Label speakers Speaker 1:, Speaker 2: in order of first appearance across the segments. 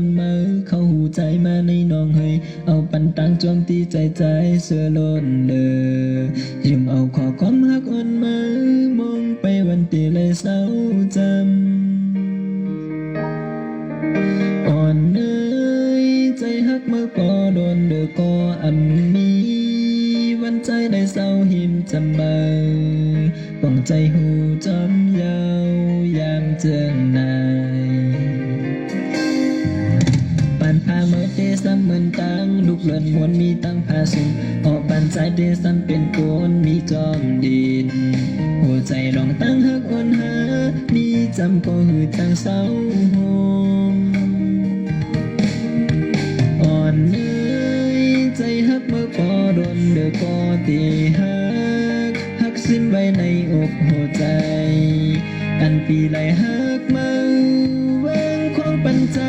Speaker 1: อนมาเข้าหูใจมาในน้องเฮยเอาปันตังจวมตีใจเสือล้นเลยยืมเอาขอความฮักอ่อนมามองไปวันตีเลยเศร้าจำอ่อนเนยใจฮักเมื่อก่อโดนเดือก่ออ่ำมีวันใจได้เศร้าหิมจำบ่ป้องใจหูจำยาวยามเจืองนายปานพาเมื่อเดซ้ำเหมือนตังลูกเลินมวนมีตั้งพาสุนออกปานใจเดซ้ำเป็นโกนมีจอมดินหัวใจลองตั้งฮักอ่อนหามีจำก็หืดจังเศร้าโฮมอ่อนเนยใจฮักเมื่อก่อโดนเดือก่อตีฮักสิ้นไว้ในอกหัวใจอันปีไหลฮักมาเว้งของปันใจ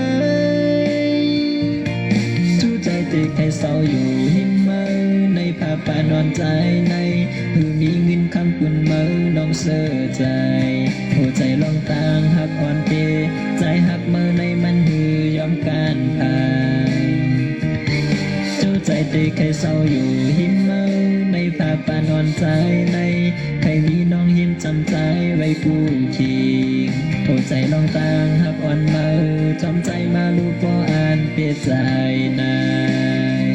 Speaker 1: ชูใจติดให้เศร้าอยู่หิมเมาในภาพป่านอนใจในหือมีเงินคำปุ่นเมาน้องเสือใจหัวใจลองต่างฮักอ่อนเปใจฮักเมื่อในมันหือยอมการพายชูใจติดให้เศร้าอยู่หิมเมาในภาพป่านอนใจในใครมีน้องยิ้มจำใจไว้กู้คิงโอ้ใจลองต่างฮักอ่อนเมาจอมใจมาลูกพออ่านเปียใจนาย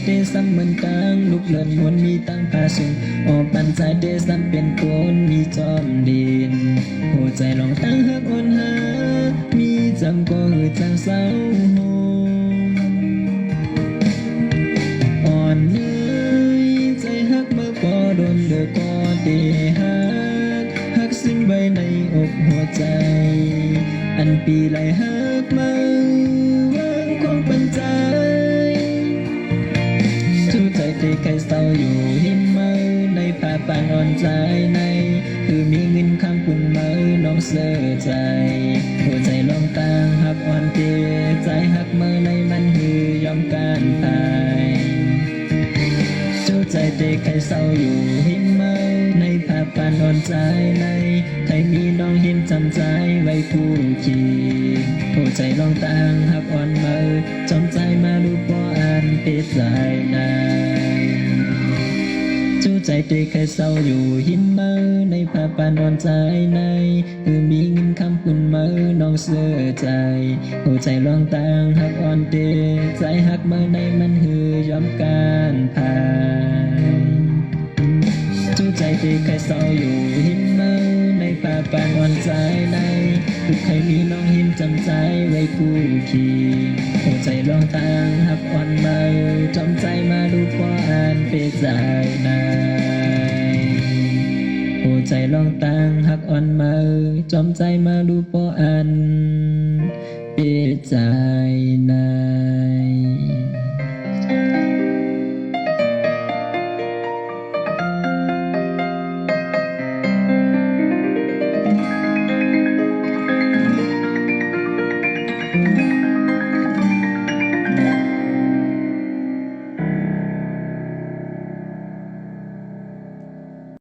Speaker 1: เดซัมเหมือนกลางลูกเลินมวนมีตั้งพาสุนออกปันใจเดซัมเป็นโกนมีจอมดินหัวใจลองตั้งฮักอ่อนหามีจำก็หืดจังเศร้าโฮอ่อนเนยใจฮักเมื่อก่อโดนเดือก่อตีฮักสิ้นไว้ในอกหัวใจอันปีไหลฮักมาว่างของปันใจใจที่ใครเศร้าอยู่หิมเมาในภาพปานอ่อนใจในคือมีเงินคำปุ่นเมาน้องเสือใจหัวใจลองต่างฮักอ่อนเกใจฮักเมื่อในมันหือยอมการพายจูใจที่ใครเศร้าอยู่หิมเมาในภาพปานอ่อนใจในใครมีน้องหิมจำใจไว้คู่คีหัวใจลองต่างฮักอ่อนเมาจอมใจมาลูกบ่อ่านเปิดใจนายจูใจที่เคยเศร้าอยู่หิมเมาในภาพปานอ่อนใจในคือมีเงินคำปุ่นเมาน้องเสือใจหัวใจลองต่างฮักอ่อนเดใจฮักเมื่อในมันหือยอมการพายจูใจที่เคยเศร้าอยู่หิมเมาในภาพปานอ่อนใจในคือใครมีน้องหิมจำใจไว้คู่คีหัวใจลองต่างฮักอ่อนเมาจอมใจมาดูพออ่านเปใจนายหัวใจลองต่างฮักอ่อนเมาจอมใจมาดูพออ่านเปใจ